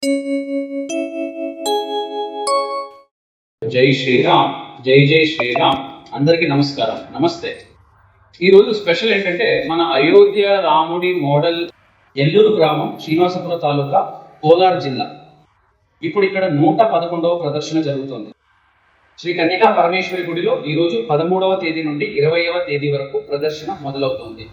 జై శ్రీరామ్, జై జై శ్రీరామ్. అందరికీ నమస్కారం, నమస్తే. ఈరోజు స్పెషల్ ఏంటంటే మన అయోధ్య రాముడి మోడల్ ఎల్లూరు గ్రామం, శ్రీనివాసపురం తాలూకా, కోలార్ జిల్లా. ఇప్పుడు ఇక్కడ 111వ ప్రదర్శన జరుగుతుంది. శ్రీ కన్యకా పరమేశ్వరి గుడిలో ఈరోజు 13వ తేదీ నుండి 20వ తేదీ వరకు ప్రదర్శన మొదలవుతుంది.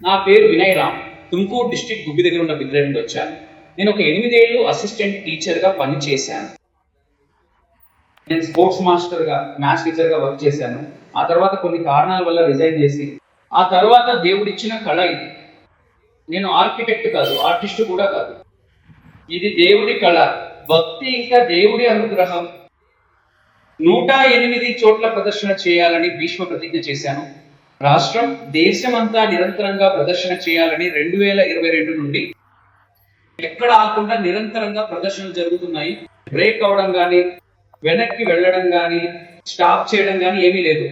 నా పేరు వినయ్ రామ్, తుమ్కూరు డిస్ట్రిక్ట్ గుబ్బి దగ్గర ఉన్న విలేజ్ నుండి వచ్చాను. నేను ఒక 8 ఏళ్ళు అసిస్టెంట్ టీచర్గా పనిచేశాను. నేను స్పోర్ట్స్ మాస్టర్గా, మ్యాథ్స్ టీచర్గా వర్క్ చేశాను. ఆ తర్వాత కొన్ని కారణాల వల్ల రిజైన్ చేసి, ఆ తర్వాత దేవుడిచ్చిన కళ ఇది. నేను ఆర్కిటెక్ట్ కాదు, ఆర్టిస్ట్ కూడా కాదు. ఇది దేవుడి కళ, భక్తి ఇంకా దేవుడి అనుగ్రహం. 108 చోట్ల ప్రదర్శన చేయాలని భీష్మ ప్రతిజ్ఞ చేశాను. రాష్ట్రం, దేశమంతా నిరంతరంగా ప్రదర్శన చేయాలని 2022 నుండి ఎక్కడ ఆకుండా నిరంతరంగా ప్రదర్శనలు జరుగుతున్నాయి. బ్రేక్ అవడం కానీ, వెనక్కి వెళ్ళడం కానీ, స్టాప్ చేయడం కానీ ఏమీ లేదు.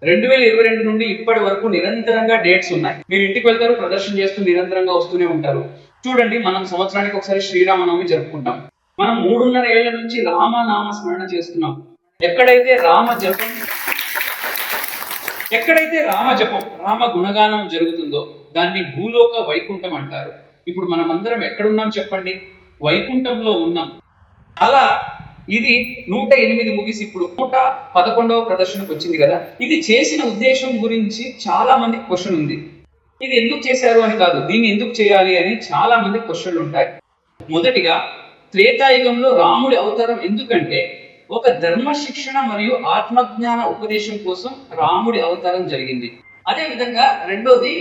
2022 నుండి ఇప్పటి వరకు నిరంతరంగా డేట్స్ ఉన్నాయి. మీరు ఇంటికి వెళ్తారు, ప్రదర్శన చేస్తూ నిరంతరంగా వస్తూనే ఉంటారు. చూడండి, మనం సంవత్సరానికి ఒకసారి శ్రీరామనవమి జరుపుకుంటాం. మనం 3.5 ఏళ్ల నుంచి రామనామ స్మరణ చేస్తున్నాం. ఎక్కడైతే రామ జపం, రామ గుణగానం జరుగుతుందో దాన్ని భూలోక వైకుంఠం అంటారు. ఇప్పుడు మనమందరం ఎక్కడున్నాం చెప్పండి? వైకుంఠంలో ఉన్నాం. అలా ఇది 108 ముగిసి ఇప్పుడు 111వ ప్రదర్శనకు వచ్చింది కదా. ఇది చేసిన ఉద్దేశం గురించి చాలా మంది క్వశ్చన్ ఉంది. ఇది ఎందుకు చేశారు అని కాదు, దీన్ని ఎందుకు చేయాలి అని చాలా మంది క్వశ్చన్లు ఉంటాయి. మొదటిగా, త్రేతాయుగంలో రాముడి అవతారం ఎందుకంటే ఒక ధర్మ శిక్షణ మరియు ఆత్మజ్ఞాన ఉపదేశం కోసం రాముడి అవతారం జరిగింది. అదే విధంగా రెండోది,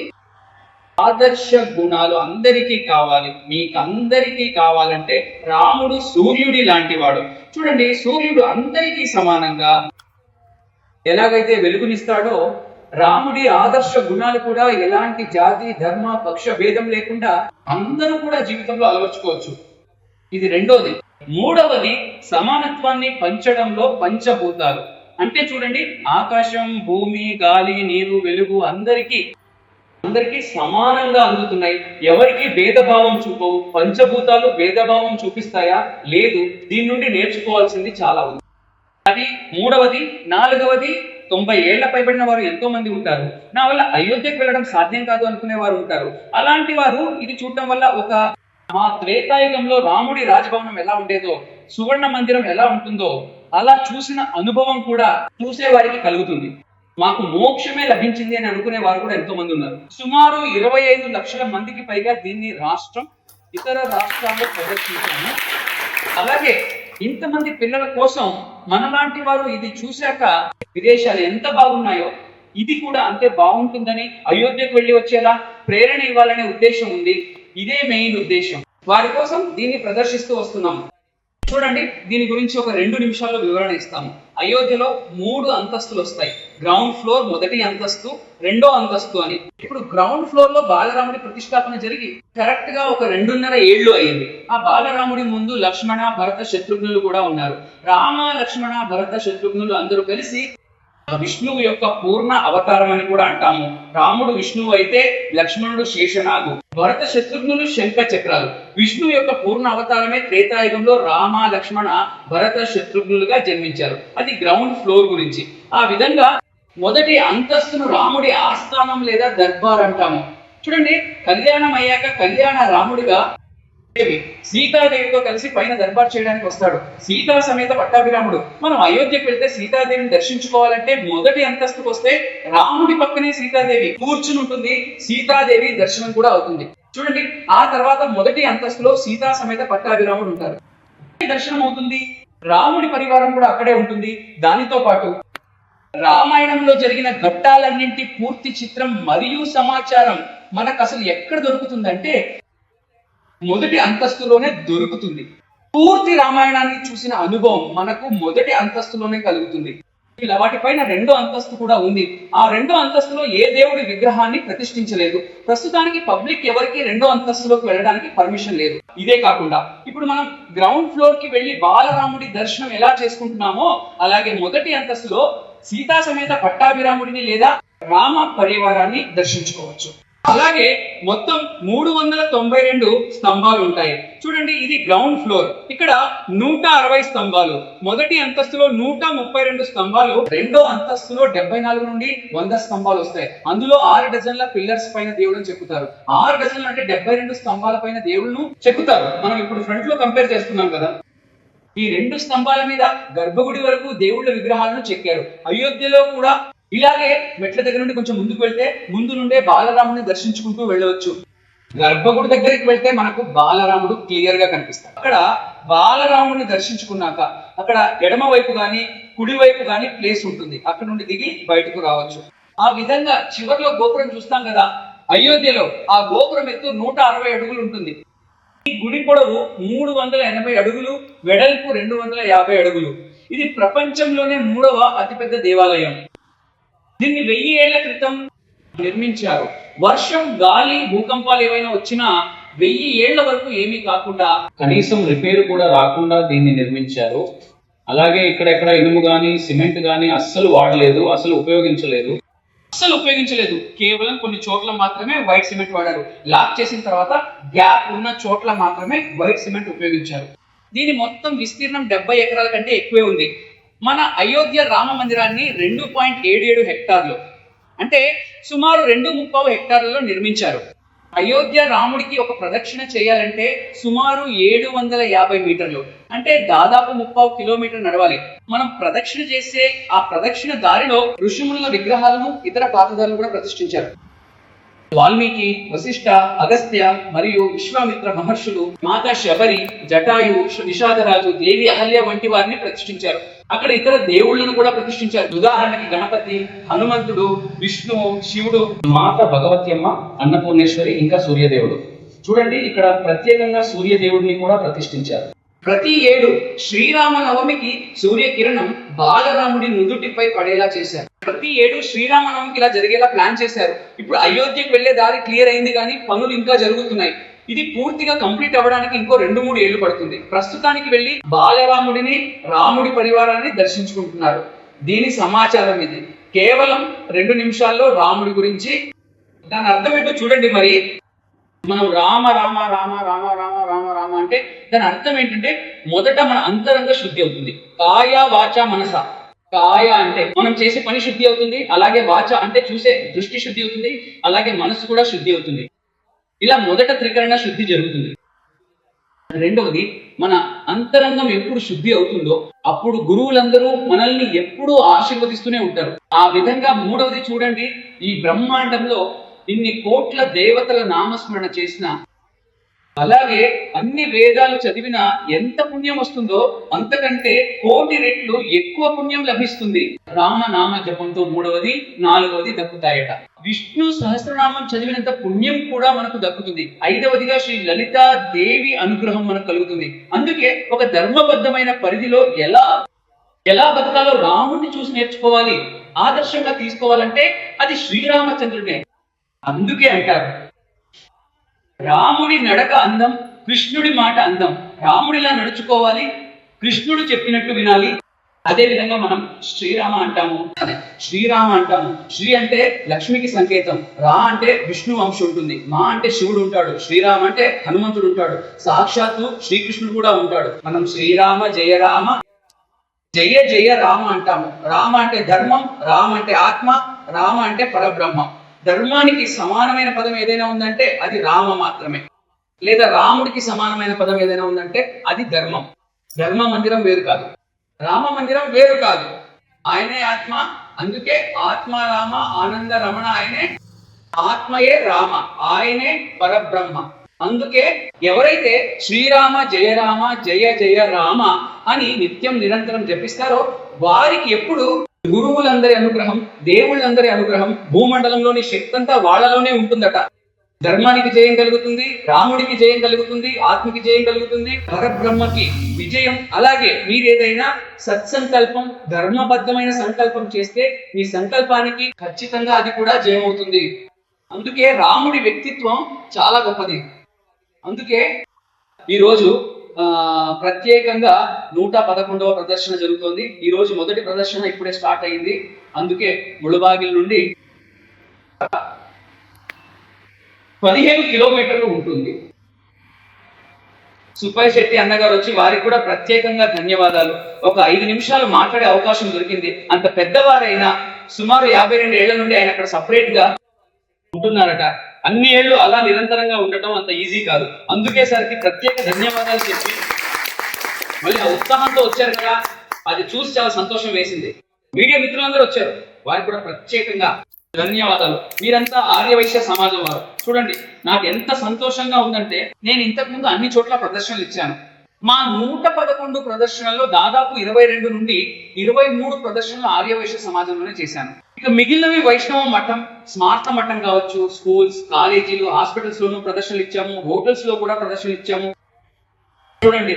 ఆదర్శ గుణాలు అందరికీ కావాలి. మీకందరికీ కావాలంటే రాముడు సూర్యుడి లాంటి వాడు. చూడండి, సూర్యుడు అందరికీ సమానంగా ఎలాగైతే వెలుగునిస్తాడో, రాముడి ఆదర్శ గుణాలు కూడా ఎలాంటి జాతి, ధర్మ, పక్ష భేదం లేకుండా అందరూ కూడా జీవితంలో అలవర్చుకోవచ్చు. ఇది రెండోది. మూడవది, సమానత్వాన్ని పంచడంలో పంచభూతాలు. అంటే చూడండి, ఆకాశం, భూమి, గాలి, నీరు, వెలుగు అందరికీ సమానంగా అందుతున్నాయి. ఎవరికి భేదభావం చూపవు. పంచభూతాలు భేదభావం చూపిస్తాయా? లేదు. దీని నుండి నేర్చుకోవాల్సింది చాలా ఉంది. అది మూడవది. నాలుగవది, 90 ఏళ్ల పైబడిన వారు ఎంతో మంది ఉంటారు. నా వల్ల అయోధ్యకు వెళ్ళడం సాధ్యం కాదు అనుకునే వారు ఉంటారు. అలాంటి వారు ఇది చూడటం వల్ల మా త్రేతాయుగంలో రాముడి రాజభవనం ఎలా ఉండేదో, సువర్ణ మందిరం ఎలా ఉంటుందో అలా చూసిన అనుభవం కూడా చూసే వారికి కలుగుతుంది. మాకు మోక్షమే లభించింది అని అనుకునే వారు కూడా ఎంతో మంది ఉన్నారు. సుమారు 25 లక్షల మందికి పైగా దీన్ని రాష్ట్రం, ఇతర రాష్ట్రాల్లో ప్రదర్శించాము. అలాగే ఇంతమంది పిల్లల కోసం మనలాంటి వారు ఇది చూశాక విదేశాలు ఎంత బాగున్నాయో ఇది కూడా అంతే బాగుంటుందని అయోధ్యకు వెళ్ళి వచ్చేలా ప్రేరణ ఇవ్వాలనే ఉద్దేశం ఉంది. ఇదే మెయిన్ ఉద్దేశం. వారి కోసం దీన్ని ప్రదర్శిస్తూ వస్తున్నాము. చూడండి, దీని గురించి ఒక 2 నిమిషాల్లో వివరణ ఇస్తాము. అయోధ్యలో 3 అంతస్తులు వస్తాయి. గ్రౌండ్ ఫ్లోర్, మొదటి అంతస్తు, 2వ అంతస్తు అని. ఇప్పుడు గ్రౌండ్ ఫ్లోర్ లో బాలరాముడి ప్రతిష్టాపన జరిగి కరెక్ట్ గా ఒక 2.5 ఏళ్లు అయింది. ఆ బాలరాముడి ముందు లక్ష్మణ, భరత, శత్రుఘ్నులు కూడా ఉన్నారు. రామ, లక్ష్మణ, భరత, శత్రుఘ్నులు అందరూ కలిసి విష్ణువు యొక్క పూర్ణ అవతారం అని కూడా అంటాము. రాముడు విష్ణువు అయితే లక్ష్మణుడు శేషనాగు, భరత, శత్రుఘ్నులు శంఖ చక్రాలు. విష్ణువు యొక్క పూర్ణ అవతారమే త్రేతాయుగంలో రామ, లక్ష్మణ, భరత, శత్రుఘ్నులుగా జన్మించారు. అది గ్రౌండ్ ఫ్లోర్ గురించి. ఆ విధంగా మొదటి అంతస్తును రాముడి ఆస్థానం లేదా దర్బార్ అంటాము. చూడండి, కళ్యాణం అయ్యాక కళ్యాణ రాముడిగా సీతాదేవితో కలిసి పైన దర్బార్ చేయడానికి వస్తాడు. సీతా సమేత పట్టాభిరాముడు. మనం అయోధ్యకు వెళ్తే సీతాదేవిని దర్శించుకోవాలంటే మొదటి అంతస్తుకు వస్తే రాముడి పక్కనే సీతాదేవి కూర్చుని ఉంటుంది. సీతాదేవి దర్శనం కూడా అవుతుంది. చూడండి, ఆ తర్వాత మొదటి అంతస్తులో సీతా సమేత పట్టాభిరాముడు ఉంటారు. దర్శనం అవుతుంది. రాముడి పరివారం కూడా అక్కడే ఉంటుంది. దానితో పాటు రామాయణంలో జరిగిన ఘట్టాలన్నింటి పూర్తి చిత్రం మరియు సమాచారం మనకు అసలు ఎక్కడ దొరుకుతుందంటే మొదటి అంతస్తులోనే దొరుకుతుంది. పూర్తి రామాయణాన్ని చూసిన అనుభవం మనకు మొదటి అంతస్తులోనే కలుగుతుంది. ఇలా వాటిపైన 2వ అంతస్తు కూడా ఉంది. ఆ 2వ అంతస్తులో ఏ దేవుడి విగ్రహాన్ని ప్రతిష్ఠించలేదు. ప్రస్తుతానికి పబ్లిక్ ఎవరికి 2వ అంతస్తులోకి వెళ్ళడానికి పర్మిషన్ లేదు. ఇదే కాకుండా ఇప్పుడు మనం గ్రౌండ్ ఫ్లోర్ కి వెళ్లి బాలరాముడి దర్శనం ఎలా చేసుకుంటున్నామో అలాగే మొదటి అంతస్తులో సీతా సమేత పట్టాభిరాముడిని లేదా రామ పరివారాన్ని దర్శించుకోవచ్చు. అలాగే మొత్తం 392 స్తంభాలు ఉంటాయి. చూడండి, ఇది గ్రౌండ్ ఫ్లోర్. ఇక్కడ 160 స్తంభాలు, మొదటి అంతస్తులో 132 స్తంభాలు, రెండో అంతస్తులో 74 నుండి 100 స్తంభాలు వస్తాయి. అందులో 6 డజన్ల పిల్లర్స్ పైన దేవుళ్ళని చెక్కుతారు. 6 డజన్లు అంటే 72 స్తంభాల పైన దేవుళ్ళను చెక్కుతారు. మనం ఇప్పుడు ఫ్రంట్ లో కంపేర్ చేస్తున్నాం కదా, ఈ 2 స్తంభాల మీద గర్భగుడి వరకు దేవుళ్ళ విగ్రహాలను చెక్కారు. అయోధ్యలో కూడా ఇలాగే మెట్ల దగ్గర నుండి కొంచెం ముందుకు వెళ్తే ముందు నుండే బాలరాముని దర్శించుకుంటూ వెళ్ళవచ్చు. గర్భగుడి దగ్గరికి వెళ్తే మనకు బాలరాముడు క్లియర్ గా కనిపిస్తాడు. అక్కడ బాలరాముని దర్శించుకున్నాక అక్కడ ఎడమ వైపు గాని కుడి వైపు గాని ప్లేస్ ఉంటుంది, అక్కడ నుండి దిగి బయటకు రావచ్చు. ఆ విధంగా చివరిలో గోపురం చూస్తాం కదా, అయోధ్యలో ఆ గోపురం ఎత్తు 160 అడుగులు ఉంటుంది. ఈ గుడి పొడవు 380 అడుగులు, వెడల్పు 250 అడుగులు. ఇది ప్రపంచంలోనే 3వ అతిపెద్ద దేవాలయం. దీన్ని 1000 ఏళ్ల క్రితం నిర్మించారు. వర్షం, గాలి, భూకంపాలు ఏవైనా వచ్చినా 1000 ఏళ్ల వరకు ఏమీ కాకుండా, కనీసం రిపేర్ కూడా రాకుండా దీన్ని నిర్మించారు. అలాగే ఇక్కడ ఇనుము గాని సిమెంట్ గాని అస్సలు వాడలేదు, అసలు ఉపయోగించలేదు. కేవలం కొన్ని చోట్ల మాత్రమే వైట్ సిమెంట్ వాడారు. లాక్ చేసిన తర్వాత గ్యాప్ ఉన్న చోట్ల మాత్రమే వైట్ సిమెంట్ ఉపయోగించారు. దీని మొత్తం విస్తీర్ణం 70 ఎకరాల కంటే ఎక్కువే ఉంది. మన అయోధ్య రామ మందిరాన్ని 2.77 హెక్టార్లు అంటే సుమారు 2.3 హెక్టార్లలో నిర్మించారు. అయోధ్య రాముడికి ఒక ప్రదక్షిణ చేయాలంటే సుమారు 750 మీటర్లు అంటే దాదాపు 30 కిలోమీటర్ నడవాలి. మనం ప్రదక్షిణ చేసే ఆ ప్రదక్షిణ దారిలో ఋషిముల విగ్రహాలను ఇతర పాతదారులు కూడా ప్రతిష్ఠించారు. వాల్మీకి, వశిష్ఠ, అగస్త్య మరియు విశ్వామిత్ర మహర్షులు, మాతా శబరి, జటాయు, నిషాదరాజు, దేవి అహల్య వంటి వారిని ప్రతిష్ఠించారు. అక్కడ ఇతర దేవుళ్ళను కూడా ప్రతిష్ఠించారు. ఉదాహరణకి గణపతి, హనుమంతుడు, విష్ణువు, శివుడు, మాత భగవత్యమ్మ, అన్నపూర్ణేశ్వరి, ఇంకా సూర్యదేవుడు. చూడండి, ఇక్కడ ప్రత్యేకంగా సూర్యదేవుడిని కూడా ప్రతిష్ఠించారు. ప్రతి ఏడు శ్రీరామ నవమికి సూర్యకిరణం బాలరాముడి నుదుటిపై పడేలా చేశారు. ప్రతి ఏడు శ్రీరామ నవమికి ఇలా జరిగేలా ప్లాన్ చేశారు. ఇప్పుడు అయోధ్యకు వెళ్లే దారి క్లియర్ అయింది, కానీ పనులు ఇంకా జరుగుతున్నాయి. ఇది పూర్తిగా కంప్లీట్ అవ్వడానికి ఇంకో 2-3 ఏళ్లు పడుతుంది. ప్రస్తుతానికి వెళ్లి బాలరాముడిని, రాముడి పరివారాన్ని దర్శించుకుంటున్నారు. దీని సమాచారం ఇది. కేవలం 2 నిమిషాల్లో రాముడి గురించి. దాని అర్థం ఏంటో చూడండి. మరి మనం రామ రామ రామ రామ రామ రామ రామ అంటే దాని అర్థం ఏంటంటే, మొదట మన అంతరంగ శుద్ధి అవుతుంది. కాయ, వాచ, మనస. కాయ అంటే మనం చేసే పని శుద్ధి అవుతుంది, అలాగే వాచ అంటే చూసే దృష్టి శుద్ధి అవుతుంది, అలాగే మనసు కూడా శుద్ధి అవుతుంది. ఇలా మొదట త్రికరణ శుద్ధి జరుగుతుంది. రెండవది, మన అంతరంగం ఎప్పుడు శుద్ధి అవుతుందో అప్పుడు గురువులందరూ మనల్ని ఎప్పుడూ ఆశీర్వదిస్తూనే ఉంటారు. ఆ విధంగా మూడవది చూడండి, ఈ బ్రహ్మాండంలో ఇన్ని కోట్ల దేవతల నామస్మరణ చేసిన, అలాగే అన్ని వేదాలు చదివిన ఎంత పుణ్యం వస్తుందో అంతకంటే 1,000,000 రెట్లు ఎక్కువ పుణ్యం లభిస్తుంది రామనామ జపంతో. 3వది, 4వది దక్కుతాయట. విష్ణు సహస్రనామం చదివినంత పుణ్యం కూడా మనకు దక్కుతుంది. 5వదిగా శ్రీ లలితా దేవి అనుగ్రహం మనకు కలుగుతుంది. అందుకే ఒక ధర్మబద్ధమైన పరిధిలో ఎలా బతకాలో రాముడిని చూసి నేర్చుకోవాలి, ఆదర్శంగా తీసుకోవాలంటే అది శ్రీరామచంద్రుడే. అందుకే అంటారు, రాముడి నడక అందం, కృష్ణుడి మాట అందం. రాముడిలా నడుచుకోవాలి, కృష్ణుడు చెప్పినట్టు వినాలి. అదే విధంగా మనం శ్రీరామ అంటాము. శ్రీ అంటే లక్ష్మికి సంకేతం, రా అంటే విష్ణు వంశం ఉంటుంది, మా అంటే శివుడు ఉంటాడు, శ్రీరామ అంటే హనుమంతుడు ఉంటాడు, సాక్షాత్తు శ్రీకృష్ణుడు కూడా ఉంటాడు. మనం శ్రీరామ జయ రామ, జయ జయ రామ అంటాము. రామ అంటే ధర్మం, రామ అంటే ఆత్మ, రామ అంటే పరబ్రహ్మ. ధర్మానికి సమానమైన పదం ఏదైనా ఉందంటే అది రామ మాత్రమే, లేదా రాముడికి సమానమైన పదం ఏదైనా ఉందంటే అది ధర్మం. ధర్మ మందిరం వేరు కాదు, రామ మందిరం వేరు కాదు. ఆయనే ఆత్మ, అందుకే ఆత్మ రామ, ఆనంద రమణ ఆయనే. ఆత్మయే రామ, ఆయనే పరబ్రహ్మ. అందుకే ఎవరైతే శ్రీరామ జయ రామ, జయ జయ రామ అని నిత్యం నిరంతరం జపిస్తారో వారికి ఎప్పుడు గురువులందరి అనుగ్రహం, దేవుళ్ళందరి అనుగ్రహం, భూమండలంలోని శక్తి అంతా వాళ్ళలోనే ఉంటుందట. ధర్మానికి జయం కలుగుతుంది, రాముడికి జయం కలుగుతుంది, ఆత్మకి జయం కలుగుతుంది, పరబ్రహ్మకి విజయం. అలాగే మీరు ఏదైనా సత్సంకల్పం, ధర్మబద్ధమైన సంకల్పం చేస్తే మీ సంకల్పానికి ఖచ్చితంగా అది కూడా జయం అవుతుంది. అందుకే రాముడి వ్యక్తిత్వం చాలా గొప్పది. అందుకే ఈరోజు ప్రత్యేకంగా 111వ ప్రదర్శన జరుగుతోంది. ఈ రోజు మొదటి ప్రదర్శన ఇప్పుడే స్టార్ట్ అయింది. అందుకే ముళబాగిల్ నుండి 15 కిలోమీటర్లు ఉంటుంది. సుబ్బయ్య శెట్టి అన్నగారు వచ్చి వారికి కూడా ప్రత్యేకంగా ధన్యవాదాలు. ఒక 5 నిమిషాలు మాట్లాడే అవకాశం దొరికింది. అంత పెద్దవారైనా సుమారు 52 ఏళ్ల నుండి ఆయన అక్కడ సపరేట్ గా ఉంటున్నారట. అన్ని ఏళ్ళు అలా నిరంతరంగా ఉండటం అంత ఈజీ కాదు. అందుకే సార్కి ప్రత్యేక ధన్యవాదాలు చెప్పి మళ్ళీ ఆ ఉత్సాహంతో వచ్చారు కదా, అది చూసి చాలా సంతోషం వేసింది. మీడియా మిత్రులందరూ వచ్చారు, వారికి కూడా ప్రత్యేకంగా ధన్యవాదాలు. మీరంతా ఆర్యవైశ్య సమాజం వారు. చూడండి, నాకు ఎంత సంతోషంగా ఉందంటే, నేను ఇంతకు ముందు అన్ని చోట్ల ప్రదర్శనలు ఇచ్చాను. మా 111 ప్రదర్శనల్లో దాదాపు 22 నుండి 23 ప్రదర్శనలు ఆర్యవైశ్య సమాజంలోనే చేశాను. ఇక మిగిలినవి వైష్ణవ మఠం, స్మార్త మఠం కావచ్చు, స్కూల్స్, కాలేజీలు, హాస్పిటల్స్ లోనూ ప్రదర్శనలు ఇచ్చాము, హోటల్స్ లో కూడా ప్రదర్శనలు ఇచ్చాము. చూడండి,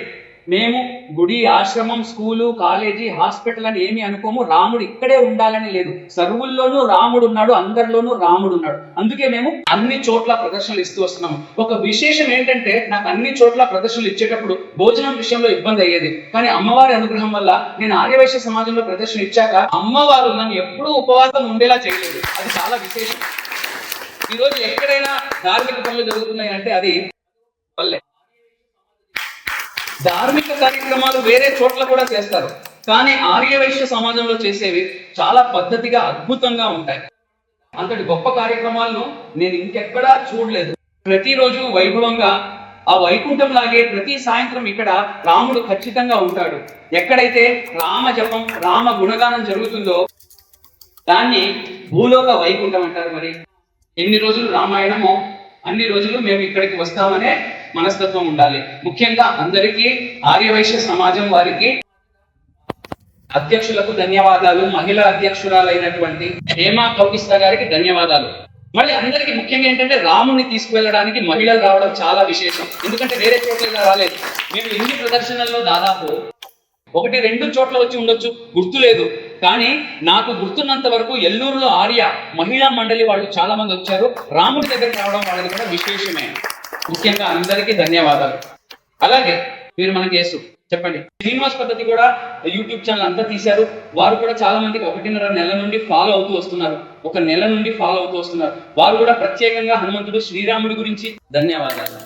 మేము గుడి, ఆశ్రమం, స్కూలు, కాలేజీ, హాస్పిటల్ అని ఏమి అనుకోము. రాముడు ఇక్కడే ఉండాలని లేదు. సర్వుల్లోనూ రాముడు ఉన్నాడు, అందరిలోనూ రాముడు ఉన్నాడు. అందుకే మేము అన్ని చోట్ల ప్రదర్శనలు ఇస్తూ వస్తున్నాము. ఒక విశేషం ఏంటంటే, నాకు అన్ని చోట్ల ప్రదర్శనలు ఇచ్చేటప్పుడు భోజనం విషయంలో ఇబ్బంది అయ్యేది. కానీ అమ్మవారి అనుగ్రహం వల్ల నేను ఆర్యవైశ్య సమాజంలో ప్రదర్శన ఇచ్చాక అమ్మవారు నన్ను ఎప్పుడూ ఉపవాసం ఉండేలా చేయలేదు. అది చాలా విశేషం. ఈరోజు ఎక్కడైనా ధార్మిక పనులు జరుగుతున్నాయి అంటే అది వల్లే. ధార్మిక కార్యక్రమాలు వేరే చోట్ల కూడా చేస్తారు, కానీ ఆర్యవైశ్య సమాజంలో చేసేవి చాలా పద్ధతిగా, అద్భుతంగా ఉంటాయి. అంతటి గొప్ప కార్యక్రమాలను నేను ఇంకెక్కడా చూడలేదు. ప్రతిరోజు వైభవంగా ఆ వైకుంఠం లాగే ప్రతి సాయంత్రం ఇక్కడ రాముడు ఖచ్చితంగా ఉంటాడు. ఎక్కడైతే రామ జపం, రామ గుణగానం జరుగుతుందో దాన్ని భూలోక వైకుంఠం అంటారు. మరి ఎన్ని రోజులు రామాయణమో అన్ని రోజులు మేము ఇక్కడికి వస్తామనే మనస్తత్వం ఉండాలి. ముఖ్యంగా అందరికీ, ఆర్యవైశ్య సమాజం వారికి, అధ్యక్షులకు ధన్యవాదాలు. మహిళా అధ్యక్షురాలైనటువంటి హేమా కౌకిస్తా గారికి ధన్యవాదాలు. మళ్ళీ అందరికీ ముఖ్యంగా ఏంటంటే, రాముని తీసుకువెళ్ళడానికి మహిళలు రావడం చాలా విశేషం. ఎందుకంటే వేరే చోట్ల ఇలా రాలేదు. మేము ఇన్ని ప్రదర్శనల్లో దాదాపు 1-2 చోట్ల వచ్చి ఉండొచ్చు, గుర్తులేదు. కానీ నాకు గుర్తున్నంత వరకు ఎల్లూరులో ఆర్య మహిళా మండలి వాళ్ళు చాలా మంది వచ్చారు. రాముడి దగ్గరికి రావడం వాళ్ళది కూడా విశేషమే. ముఖ్యంగా అందరికీ ధన్యవాదాలు. అలాగే మీరు మనకి యేసు చెప్పండి, శ్రీనివాస్ పద్ధతి కూడా యూట్యూబ్ ఛానల్ అంతా తీశారు. వారు కూడా చాలా మందికి 1.5 నెల నుండి ఫాలో అవుతూ వస్తున్నారు. 1 నెల నుండి ఫాలో అవుతూ వస్తున్నారు. వారు కూడా ప్రత్యేకంగా హనుమంతుడు, శ్రీరాముడి గురించి ధన్యవాదాలు.